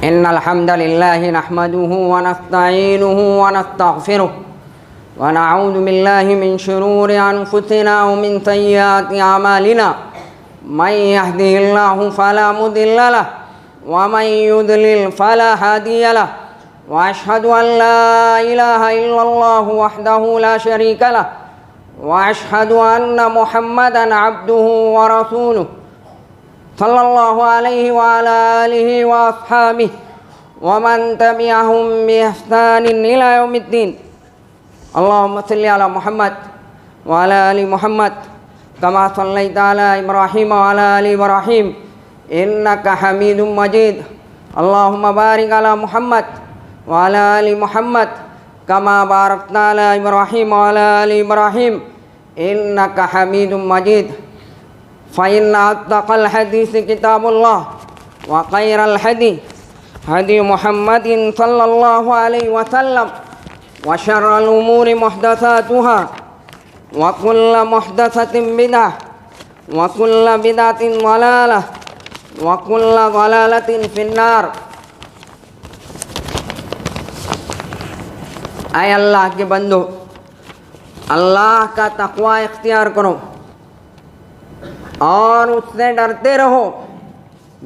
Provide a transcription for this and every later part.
إن الحمد لله نحمده ونستعينه ونستغفره ونعوذ بالله من شرور أنفسنا ومن سيئات أعمالنا من يهده الله فلا مضل له ومن يضلل فلا هادي له وأشهد أن لا إله إلا الله وحده لا شريك له وأشهد أن محمدًا عبده ورسوله صلى الله عليه وعلى آله وأصحابه ومن تبعهم بإحسان إلى يوم الدين. اللهم صل على محمد وعلى آل محمد كما صليت على إبراهيم وعلى آل إبراهيم إنك حميد مجيد. اللهم بارك على محمد وعلى آل محمد كما باركت على إبراهيم وعلى آل إبراهيم إنك حميد مجيد. فإن أصدق الحديث كتاب الله وخير الهدي هدي محمد صلى الله عليه وسلم وشر الأمور محدثاتها وكل محدثة بدعة وكل بدعة ضلالة وكل ضلالة في النار. اے اللہ کے بندو، اللہ کا تقوی اختیار کرو اور اس سے ڈرتے رہو.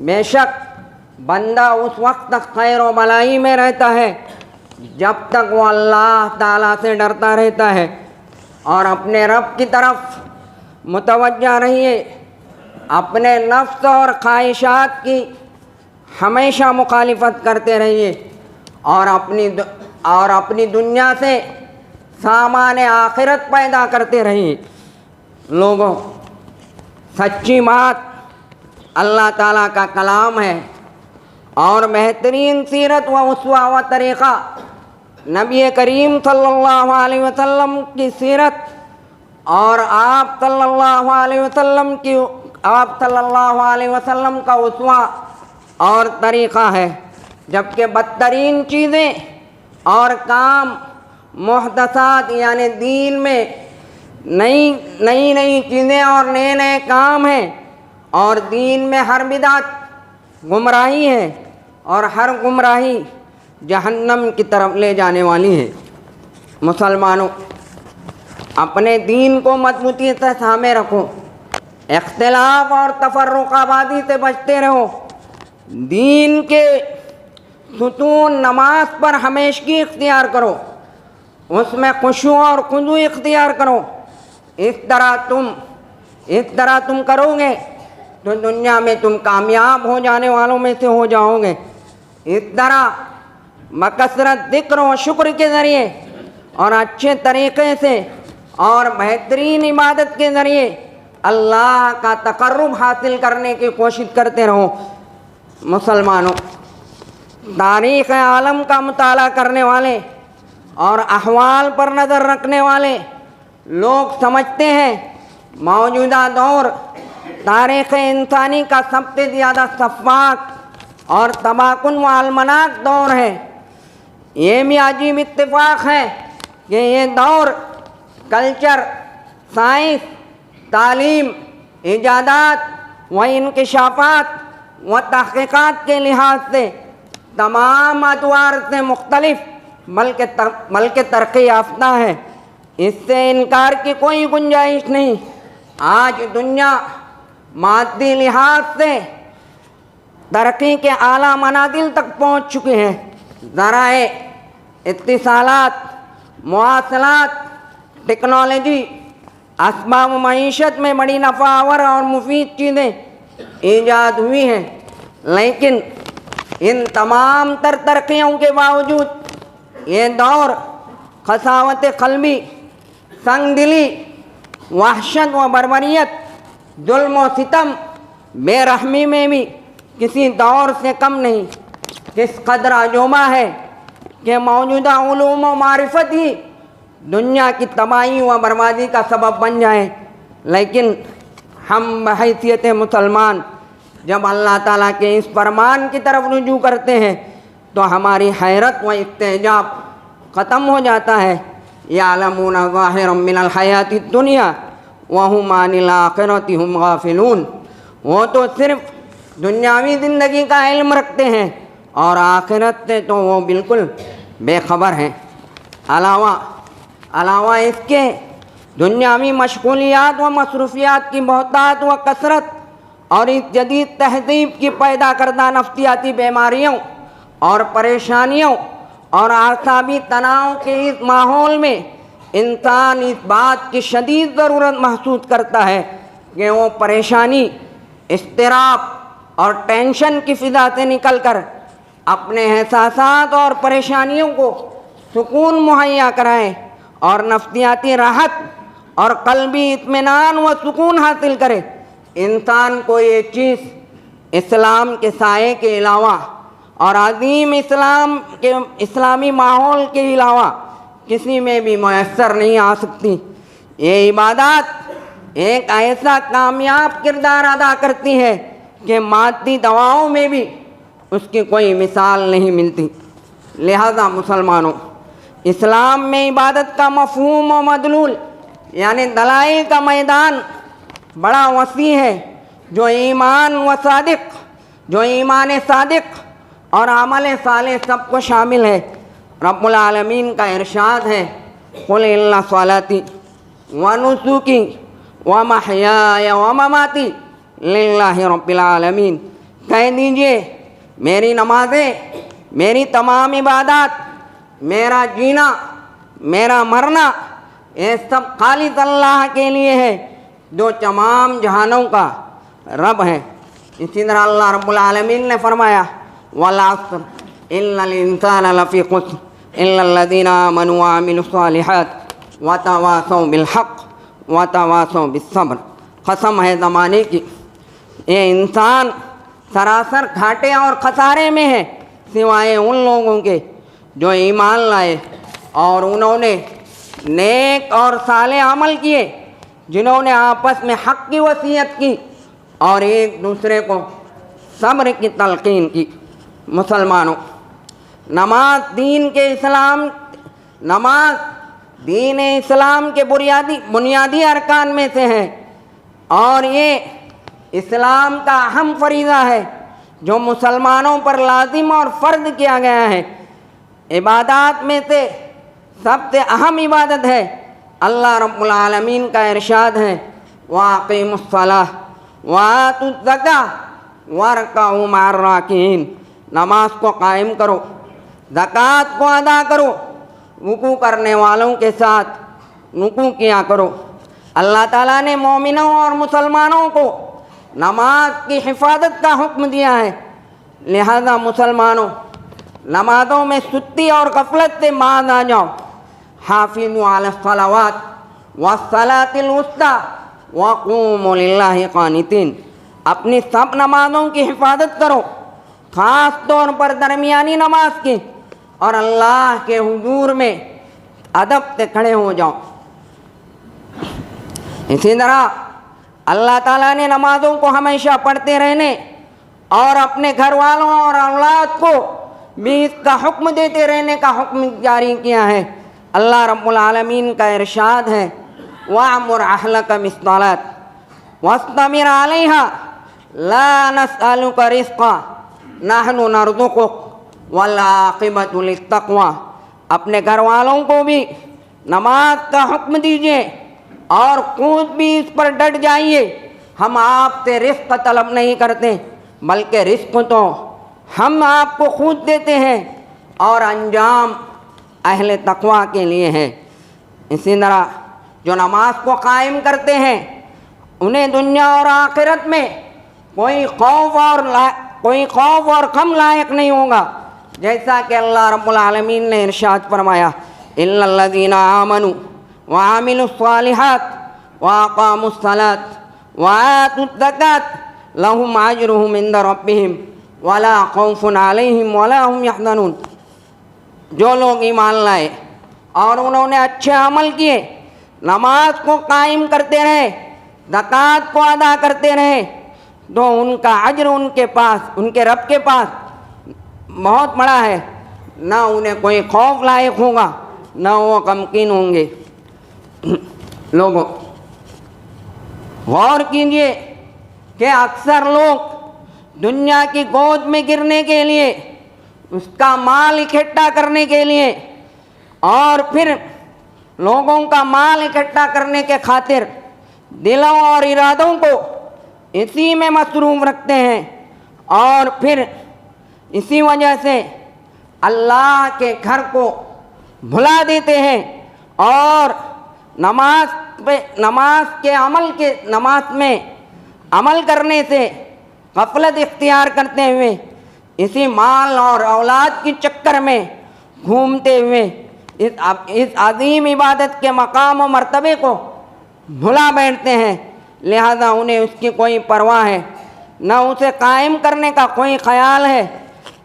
بے شک بندہ اس وقت تک خیر و بلائی میں رہتا ہے جب تک وہ اللہ تعالیٰ سے ڈرتا رہتا ہے اور اپنے رب کی طرف متوجہ رہیے. اپنے نفس اور خواہشات کی ہمیشہ مخالفت کرتے رہیے اور اپنی دنیا سے سامان آخرت پیدا کرتے رہیے. لوگوں، سچی بات اللہ تعالیٰ کا کلام ہے اور بہترین سیرت و اسوہ و طریقہ نبی کریم صلی اللہ علیہ وسلم کی سیرت اور آپ صلی اللہ علیہ وسلم کا اسوہ اور طریقہ ہے. جبکہ بدترین چیزیں اور کام محدثات یعنی دین میں نئی چیزیں اور نئے کام ہیں، اور دین میں ہر بدعت گمراہی ہے اور ہر گمراہی جہنم کی طرف لے جانے والی ہے. مسلمانوں، اپنے دین کو مضبوطی سے تھامے رکھو، اختلاف اور تفرق آبادی سے بچتے رہو. دین کے ستون نماز پر ہمیشگی اختیار کرو، اس میں خشوع اور خضوع اختیار کرو. اس طرح تم کرو گے تو دنیا میں تم کامیاب ہو جانے والوں میں سے ہو جاؤ گے. اس طرح بکثرت ذکر و شکر کے ذریعے اور اچھے طریقے سے اور بہترین عبادت کے ذریعے اللہ کا تقرب حاصل کرنے کی کوشش کرتے رہو. مسلمانوں، تاریخ عالم کا مطالعہ کرنے والے اور احوال پر نظر رکھنے والے لوگ سمجھتے ہیں موجودہ دور تاریخ انسانی کا سب سے زیادہ شفاف اور تمکن و المناک دور ہے. یہ بھی عجیب اتفاق ہے کہ یہ دور کلچر، سائنس، تعلیم، ایجادات و انکشافات و تحقیقات کے لحاظ سے تمام ادوار سے مختلف بلکہ ترقی یافتہ ہے. اس سے انکار کی کوئی گنجائش نہیں. آج دنیا مادی لحاظ سے ترقی کے اعلیٰ منازل تک پہنچ چکی ہے. ذرائع اتصالات، مواصلات، ٹیکنالوجی، اسباب معیشت میں بڑی نفع آور اور مفید چیزیں ایجاد ہوئی ہیں، لیکن ان تمام ترقیوں کے باوجود یہ دور قساوت قلبی، سنگ دلی، وحشت و بربریت، ظلم و ستم، بے رحمی میں بھی کسی دور سے کم نہیں. کس قدر عجوبہ ہے کہ موجودہ علوم و معرفت ہی دنیا کی تباہی و بربادی کا سبب بن جائے. لیکن ہم بحیثیت مسلمان جب اللہ تعالیٰ کے اس فرمان کی طرف رجوع کرتے ہیں تو ہماری حیرت و استعجاب ختم ہو جاتا ہے. یعلمون ظاہرا من الحیات الدنیا وہم عن الآخرۃ ہم غافلون. وہ تو صرف دنیاوی زندگی کا علم رکھتے ہیں اور آخرت سے تو وہ بالکل بے خبر ہیں۔ علاوہ اس کے دنیاوی مشغولیات و مصروفیات کی بہتات و کثرت اور اس جدید تہذیب کی پیدا کردہ نفسیاتی بیماریوں اور پریشانیوں اور اعصابی تناؤ کے اس ماحول میں انسان اس بات کی شدید ضرورت محسوس کرتا ہے کہ وہ پریشانی، اضطراب اور ٹینشن کی فضا سے نکل کر اپنے احساسات اور پریشانیوں کو سکون مہیا کرائے اور نفسیاتی راحت اور قلبی اطمینان و سکون حاصل کرے۔ انسان کو یہ چیز اسلام کے سائے کے علاوہ اور عظیم اسلامی ماحول کے علاوہ کسی میں بھی میسر نہیں آ سکتی۔ یہ عبادات ایک ایسا کامیاب کردار ادا کرتی ہے کہ مادی دواؤں میں بھی اس کی کوئی مثال نہیں ملتی۔ لہذا مسلمانوں، اسلام میں عبادت کا مفہوم و مدلول یعنی دلائل کا میدان بڑا وسیع ہے، جو ایمان صادق اور عمل صالح سب کو شامل ہے۔ رب العالمین کا ارشاد ہے، قل ان صلاتی ونسکی ومحیای ومماتی للہ رب العالمین، کہہ دیجئے میری نمازیں، میری تمام عبادات، میرا جینا، میرا مرنا، یہ سب خالص اللہ کے لیے ہے جو تمام جہانوں کا رب ہے۔ اسی طرح اللہ رب العالمین نے فرمایا، والعصر ان الانسان لفی خسر الا الذین آمنوا وعملوا الصالحات وتواصوا بالحق وتواصوا بالصبر۔ قسم ہے زمانے کی، یہ انسان سراسر گھاٹے اور خسارے میں ہے سوائے ان لوگوں کے جو ایمان لائے اور انہوں نے نیک اور صالح عمل کیے، جنہوں نے آپس میں حق کی وصیت کی اور ایک دوسرے کو صبر کی تلقین کی۔ مسلمانوں، نماز دین اسلام کے بنیادی ارکان میں سے ہے اور یہ اسلام کا اہم فریضہ ہے جو مسلمانوں پر لازم اور فرض کیا گیا ہے۔ عبادات میں سے سب سے اہم عبادت ہے، اللہ رب العالمین کا ارشاد ہے، وَأَقِيمُوا الصَّلَاةَ وَآتُوا الزَّكَاةَ وَارْكَعُوا مَعَ الرَّاكِعِينَ۔ نماز کو قائم کرو، زکوٰۃ کو ادا کرو، رکوع کرنے والوں کے ساتھ رکوع کیا کرو۔ اللہ تعالیٰ نے مومنوں اور مسلمانوں کو نماز کی حفاظت کا حکم دیا ہے، لہذا مسلمانوں، نمازوں میں سستی اور غفلت سے باز آ جاؤ۔ حافظوا علی الصلوات والصلاۃ الوسطیٰ وقوموا للہ قانتین۔ اپنی سب نمازوں کی حفاظت کرو، خاص طور پر درمیانی نماز کی، اور اللہ کے حضور میں ادب سے کھڑے ہو جاؤ۔ اسی طرح اللہ تعالیٰ نے نمازوں کو ہمیشہ پڑھتے رہنے اور اپنے گھر والوں اور اولاد کو بھی اس کا حکم دیتے رہنے کا حکم جاری کیا ہے۔ اللہ رب العالمین کا ارشاد ہے، وَأْمُرْ أَهْلَكَ بِالصَّلَاةِ وَاصْطَبِرْ عَلَيْهَا لَا نَسْأَلُكَ رِزْقًا نَحْنُ نَرْزُقُكَ وَالْعَاقِبَةُ لِلتَّقْوَىٰ۔ اپنے گھر والوں کو بھی نماز کا حکم دیجیے اور خود بھی اس پر ڈٹ جائیے، ہم آپ سے رزق طلب نہیں کرتے بلکہ رزق تو ہم آپ کو خود دیتے ہیں اور انجام اہل تقویٰ کے لیے ہے۔ اسی طرح جو نماز کو قائم کرتے ہیں انہیں دنیا اور آخرت میں کوئی خوف اور غم لاحق نہیں ہوگا، جیسا کہ اللہ رب العالمین نے ارشاد فرمایا، إِلَّا الَّذِينَ آمَنُوا وَعَمِلُوا الصَّالِحَاتِ وَأَقَامُوا الصَّلَاةَ وَآتُوا الزَّكَاةَ لَهُمْ أَجْرُهُمْ عِندَ رَبِّهِمْ وَلَا خَوْفٌ عَلَيْهِمْ وَلَا هُمْ يَحْزَنُونَ۔ جو لوگ ایمان لائے اور انہوں نے اچھے عمل کیے، نماز کو قائم کرتے رہے، زکوٰۃ کو ادا کرتے رہے، تو ان کا اجر ان کے پاس، ان کے رب کے پاس بہت بڑا ہے، نہ انہیں کوئی خوف لاحق ہوگا نہ وہ غمگین ہوں گے۔ لوگوں، غور کیجئے کہ اکثر لوگ دنیا کی گود میں گرنے کے لیے اس کا مال اکٹھا کرنے کے لیے اور پھر لوگوں کا مال اکٹھا کرنے کے خاطر دلوں اور ارادوں کو اسی میں مصروف رکھتے ہیں، اور پھر اسی وجہ سے اللہ کے گھر کو بھلا دیتے ہیں، اور نماز میں عمل کرنے سے غفلت اختیار کرتے ہوئے اسی مال اور اولاد کی چکر میں گھومتے ہوئے اس عظیم عبادت کے مقام و مرتبے کو بھلا بیٹھتے ہیں، لہذا انہیں اس کی کوئی پرواہ ہے نہ اسے قائم کرنے کا کوئی خیال ہے۔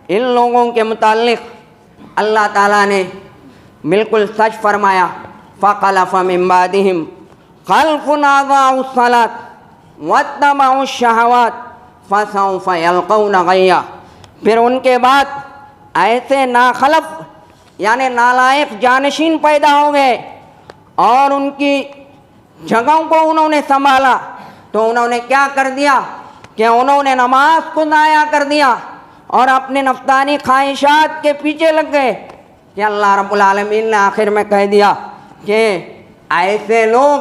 ان لوگوں کے متعلق اللہ تعالیٰ نے بالکل سچ فرمایا، فَخَلَفَ مِن بَعْدِهِمْ خَلْفٌ أَضَاعُوا الصَّلَاةَ وَاتَّبَعُوا الشَّهَوَاتِ فَسَوْفَ يَلْقَوْنَ غَيًّا۔ پھر ان کے بعد ایسے ناخلف یعنی نالائق جانشین پیدا ہو گئے، اور ان کی جگہوں کو انہوں نے سنبھالا، تو انہوں نے کیا کر دیا کہ انہوں نے نماز کو ضائع کر دیا اور اپنے نفسانی خواہشات کے پیچھے لگ گئے، کہ اللہ رب العالمین نے آخر میں کہہ دیا کہ ایسے لوگ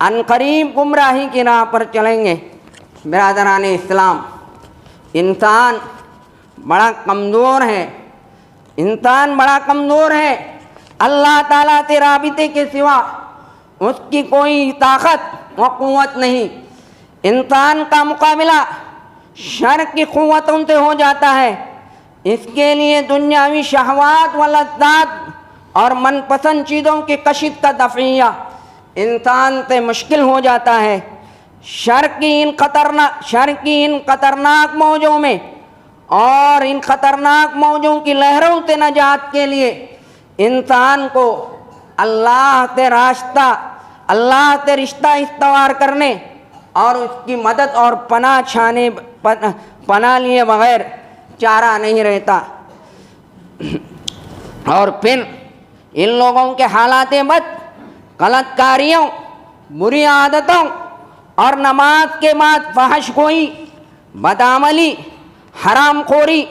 عنقریب گمراہی کی راہ پر چلیں گے۔ برادران اسلام، انسان بڑا کمزور ہے، انسان بڑا کمزور ہے، اللہ تعالیٰ سے رابطے کے سوا اس کی کوئی طاقت و قوت نہیں۔ انسان کا مقابلہ شر کی قوتوں سے ہو جاتا ہے، اس کے لیے دنیاوی شہوات و لذات اور من پسند چیزوں کی کشش کا دفعیہ انسان سے مشکل ہو جاتا ہے۔ شر کی ان خطرناک موجوں میں اور ان خطرناک موجوں کی لہروں سے نجات کے لیے انسان کو اللہ سے رشتہ استوار کرنے اور اس کی مدد اور پناہ لیے بغیر چارہ نہیں رہتا۔ اور پھر ان لوگوں کے حالات بد، غلط کاریوں، بری عادتوں اور نماز کے بعد فحش گوئی، بدعملی، حرام خوری،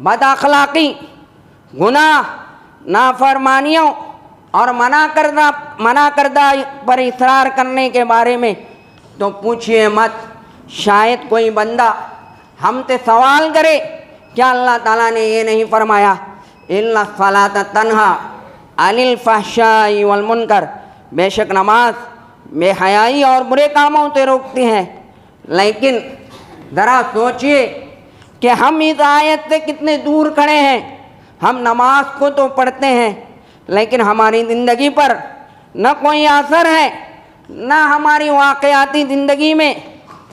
بد اخلاقی، گناہ، نافرمانیوں اور منع کردہ پر اصرار کرنے کے بارے میں تو پوچھئے مت۔ شاید کوئی بندہ ہم سے سوال کرے، کیا اللہ تعالیٰ نے یہ نہیں فرمایا اِنَّ الصَّلَاةَ تَنْهَىٰ عَنِ الْفَحْشَاءِ وَالْمُنکَرِ، بے شک نماز بے حیائی اور برے کاموں سے روکتی ہے۔ لیکن ذرا سوچئے کہ ہم اس آیت سے کتنے دور کھڑے ہیں۔ ہم نماز کو تو پڑھتے ہیں، لیکن ہماری زندگی پر نہ کوئی اثر ہے، نہ ہماری واقعاتی زندگی میں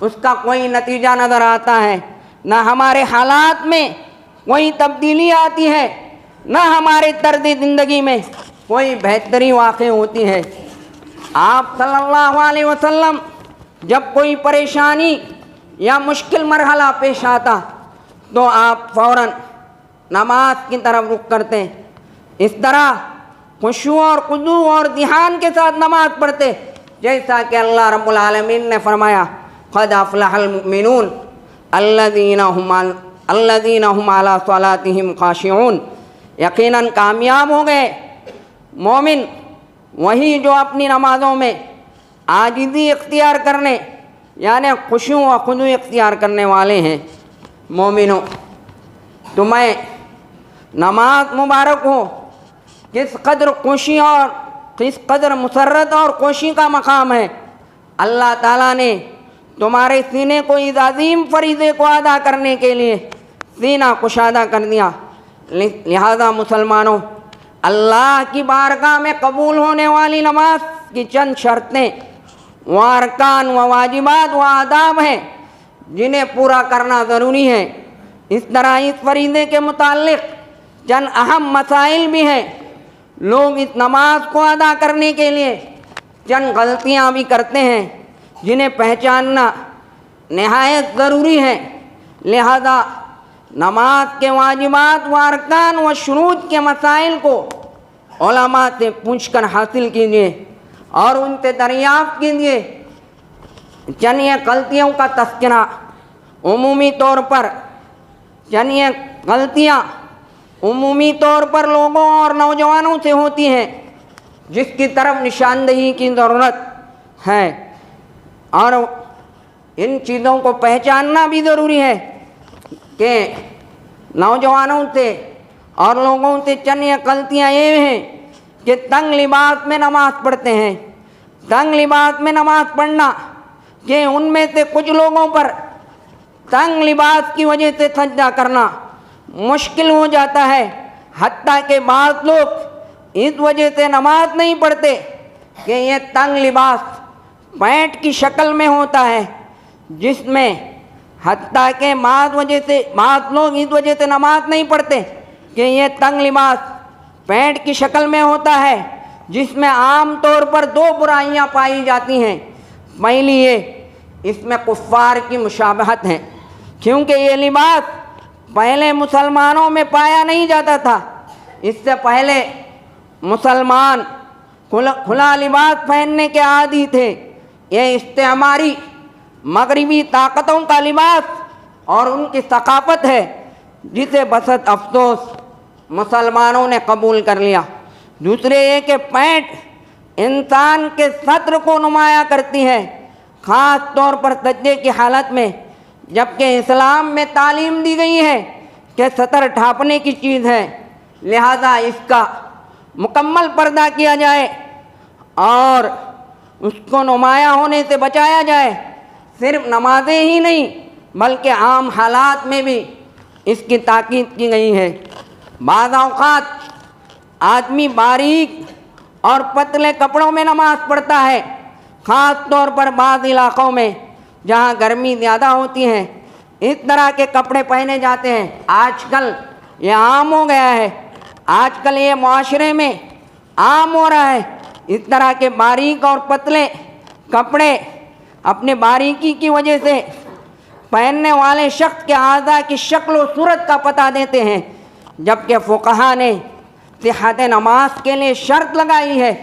اس کا کوئی نتیجہ نظر آتا ہے، نہ ہمارے حالات میں کوئی تبدیلی آتی ہے، نہ ہمارے طرز زندگی میں کوئی بہتری واقع ہوتی ہے۔ آپ صلی اللہ علیہ وسلم جب کوئی پریشانی یا مشکل مرحلہ پیش آتا تو آپ فوراً نماز کی طرف رخ کرتے، اس طرح خشوع اور خضوع اور دھیان کے ساتھ نماز پڑھتے، جیسا کہ اللہ رب العالمین نے فرمایا قد افلح المؤمنون الذین هم علی صلاتهم خاشعون، یقیناً کامیاب ہو گئے مومن وہی جو اپنی نمازوں میں عاجزی اختیار کرنے یعنی خشوع و خضوع اختیار کرنے والے ہیں۔ مومنوں، تمہیں نماز مبارک ہو، کس قدر خوشی اور کس قدر مسرت اور خوشی کا مقام ہے۔ اللہ تعالیٰ نے تمہارے سینے کو اس عظیم فریضے کو ادا کرنے کے لیے سینہ کشادہ کر دیا۔ لہذا مسلمانوں، اللہ کی بارگاہ میں قبول ہونے والی نماز کی چند شرطیں و ارکان و واجبات و آداب ہیں جنہیں پورا کرنا ضروری ہے۔ اس طرح اس فریضے کے متعلق چند اہم مسائل بھی ہیں۔ لوگ اس نماز کو ادا کرنے کے لیے چند غلطیاں بھی کرتے ہیں جنہیں پہچاننا نہایت ضروری ہے۔ لہذا نماز کے واجبات و ارکان و شروط کے مسائل کو علماء سے پوچھ کر حاصل کیجیے اور ان سے دریافت کیجیے۔ چند یہ غلطیوں کا تذکرہ عمومی طور پر چند یہ غلطیاں عمومی طور پر لوگوں اور نوجوانوں سے ہوتی ہیں، جس کی طرف نشاندہی کی ضرورت ہے، اور ان چیزوں کو پہچاننا بھی ضروری ہے کہ نوجوانوں سے اور لوگوں سے چند غلطیاں یہ ہیں کہ تنگ لباس میں نماز پڑھتے ہیں۔ تنگ لباس میں نماز پڑھنا کہ ان میں سے کچھ لوگوں پر تنگ لباس کی وجہ سے سجدہ کرنا مشکل ہو جاتا ہے، حتیٰ کہ بعض لوگ اس وجہ سے نماز نہیں پڑھتے کہ یہ تنگ لباس پینٹ کی شکل میں ہوتا ہے، جس میں حتیٰ کہ بعض لوگ اس وجہ سے نماز نہیں پڑھتے کہ یہ تنگ لباس پینٹ کی شکل میں ہوتا ہے، جس میں عام طور پر دو برائیاں پائی جاتی ہیں۔ پہلی یہ، اس میں کفار کی مشابہت ہے، کیونکہ یہ لباس پہلے مسلمانوں میں پایا نہیں جاتا تھا۔ اس سے پہلے مسلمان کھلا لباس پہننے کے عادی تھے۔ یہ استعماری مغربی طاقتوں کا لباس اور ان کی ثقافت ہے، جسے بسط افسوس مسلمانوں نے قبول کر لیا۔ دوسرے یہ کہ پینٹ انسان کے صدر کو نمایاں کرتی ہے، خاص طور پر سجدے کی حالت میں، جبکہ اسلام میں تعلیم دی گئی ہے کہ سطر ڈھانپنے کی چیز ہے، لہذا اس کا مکمل پردہ کیا جائے اور اس کو نمایاں ہونے سے بچایا جائے۔ صرف نمازیں ہی نہیں بلکہ عام حالات میں بھی اس کی تاکید کی گئی ہے۔ بعض اوقات آدمی باریک اور پتلے کپڑوں میں نماز پڑھتا ہے، خاص طور پر بعض علاقوں میں جہاں گرمی زیادہ ہوتی ہے، اس طرح کے کپڑے پہنے جاتے ہیں۔ آج کل یہ عام ہو گیا ہے، آج کل یہ معاشرے میں عام ہو رہا ہے۔ اس طرح کے باریک اور پتلے کپڑے اپنے باریکی کی وجہ سے پہننے والے شخص کے اعضاء کی شکل و صورت کا پتہ دیتے ہیں، جبکہ فقہا نے صحت نماز کے لیے شرط لگائی ہے،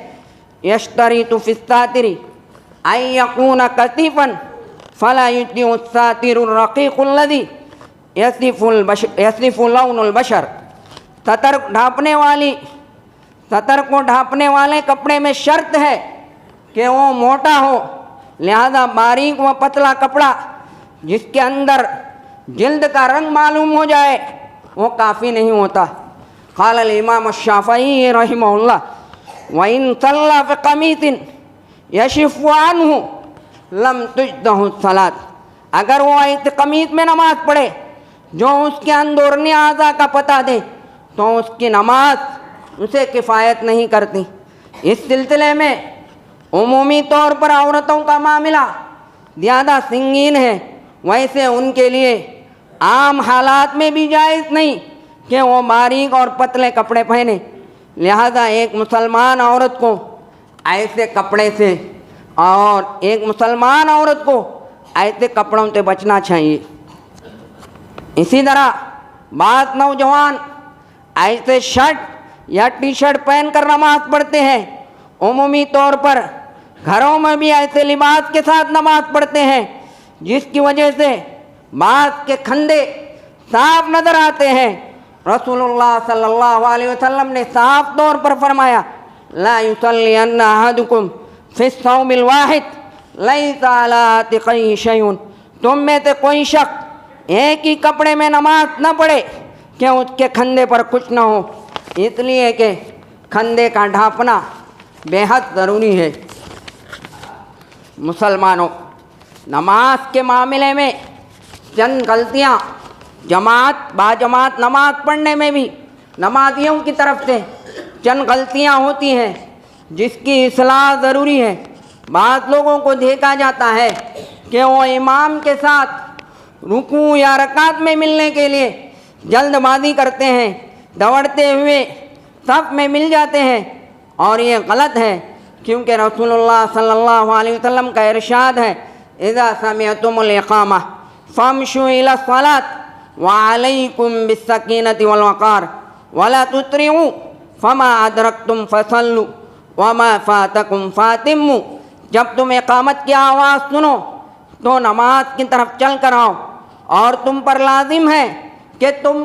یشترط فی الساتر ان یکون کثیفا فلا یشبہ الساتر الرقیق الذی یصف لون البشر۔ سطر کو ڈھانپنے والے کپڑے میں شرط ہے کہ وہ موٹا ہو، لہذا باریک و پتلا کپڑا جس کے اندر جلد کا رنگ معلوم ہو جائے وہ کافی نہیں ہوتا۔ قال الامام الشافعی رحمہ اللہ وَإِن صَلَّى فِقَمِيثٍ يَشِفُّ عَنْهُ لَمْ تُجْزَهُ الصَّلَاةُ، اگر وہ ایسے قمیص میں نماز پڑھے جو اس کے اندرونی اعضاء کا پتہ دے تو اس کی نماز اسے کفایت نہیں کرتی۔ اس سلسلے میں عمومی طور پر عورتوں کا معاملہ زیادہ سنگین ہے، ویسے ان کے لیے عام حالات میں بھی جائز نہیں کہ وہ باریک اور پتلے کپڑے پہنے، لہذا ایک مسلمان عورت کو ایسے کپڑوں سے بچنا چاہیے۔ اسی طرح بعض نوجوان ایسے شرٹ یا ٹی شرٹ پہن کر نماز پڑھتے ہیں، عمومی طور پر گھروں میں بھی ایسے لباس کے ساتھ نماز پڑھتے ہیں، جس کی وجہ سے بعض کے کھندے صاف نظر آتے ہیں۔ رسول اللہ صلی اللہ علیہ وسلم نے صاف طور پر فرمایا لا یصلین احدکم فی الثوب الواحد لیس علی عاتقیہ شیء، تم میں سے کوئی شخص ایک ہی کپڑے میں نماز نہ پڑھے کہ اس کے کھندے پر کچھ نہ ہو، اس لیے کہ کھندے کا ڈھانپنا بے حد ضروری ہے۔ مسلمانوں، نماز کے معاملے میں چند غلطیاں باجماعت نماز پڑھنے میں بھی نمازیوں کی طرف سے چند غلطیاں ہوتی ہیں جس کی اصلاح ضروری ہے۔ بعض لوگوں کو دیکھا جاتا ہے کہ وہ امام کے ساتھ رکوع یا رکعت میں ملنے کے لیے جلد بازی کرتے ہیں، دوڑتے ہوئے صف میں مل جاتے ہیں، اور یہ غلط ہے، کیونکہ رسول اللہ صلی اللہ علیہ وسلم کا ارشاد ہے اذا سمعتم الاقامہ فامشوا الی الصلاۃ وعلیکم بالسکینۃ والوقار ولا تسرعوا فما ادرکتم فصلوا وما فاتکم فاتموا۔ جب تم اقامت کی آواز سنو تو نماز کی طرف چل کر آؤ، اور تم پر لازم ہے کہ تم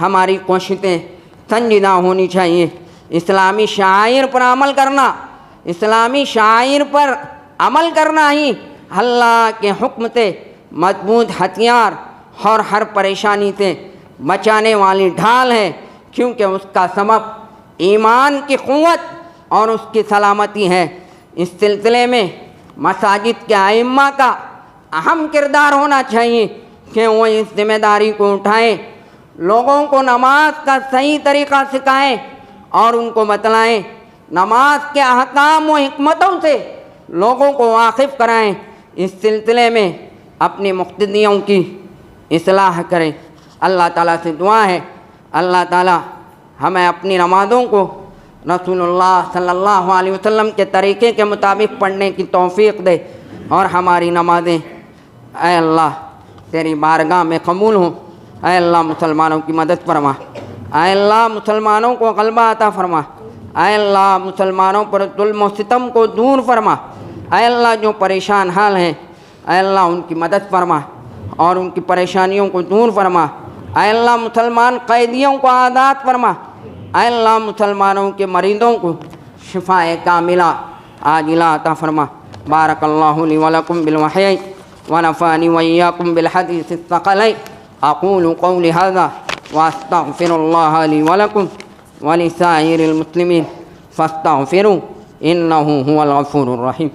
ہماری کوششیں سنجیدہ ہونی چاہیے. اسلامی شعائر پر عمل کرنا، اسلامی شعائر پر عمل کرنا ہی اللہ کے حکم سے مضبوط ہتھیار اور ہر پریشانی سے بچانے والی ڈھال ہے، کیونکہ اس کا سبب ایمان کی قوت اور اس کی سلامتی ہے. اس سلسلے میں مساجد کے ائمہ کا اہم کردار ہونا چاہیے کہ وہ اس ذمہ داری کو اٹھائیں، لوگوں کو نماز کا صحیح طریقہ سکھائیں اور ان کو بتلائیں، نماز کے احکام و حکمتوں سے لوگوں کو واقف کرائیں. اس سلسلے میں اپنی مقتدیوں کی اصلاح کریں. اللہ تعالیٰ سے دعا ہے اللہ تعالیٰ ہمیں اپنی نمازوں کو رسول اللہ صلی اللہ علیہ وسلم کے طریقے کے مطابق پڑھنے کی توفیق دے، اور ہماری نمازیں اے اللہ تیری بارگاہ میں قبول ہوں. اے اللہ مسلمانوں کی مدد فرما، اے اللہ مسلمانوں کو غلبہ عطا فرما، اے اللہ مسلمانوں پر ظلم و ستم کو دور فرما. اے اللہ جو پریشان حال ہیں اے اللہ ان کی مدد فرما اور ان کی پریشانیوں کو دور فرما. اے اللہ مسلمان قیدیوں کو آزاد فرما. اے اللہ مسلمانوں کے مریضوں کو شفاء کاملہ عاجلہ عطا فرما. بارک اللہ لی ولکم بالوحی ونفعنی وإیاکم بالحدیث الثقلین. اقول قولی ھذا واستغفر اللہ لی ولکم ولسائر المسلمین فاستغفروا انہ هو الغفور الرحیم.